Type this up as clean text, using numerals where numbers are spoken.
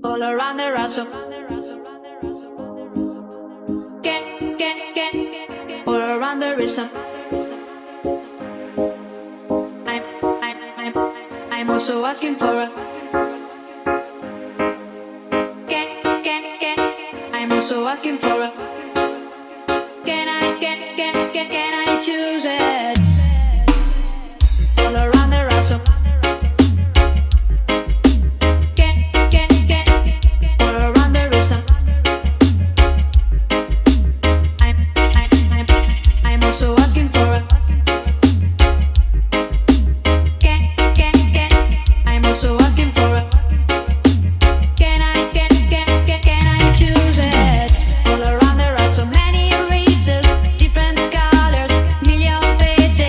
all around the ransom. Get, all around the rhythm. I'm also asking for a get. I'm also asking for a can I choose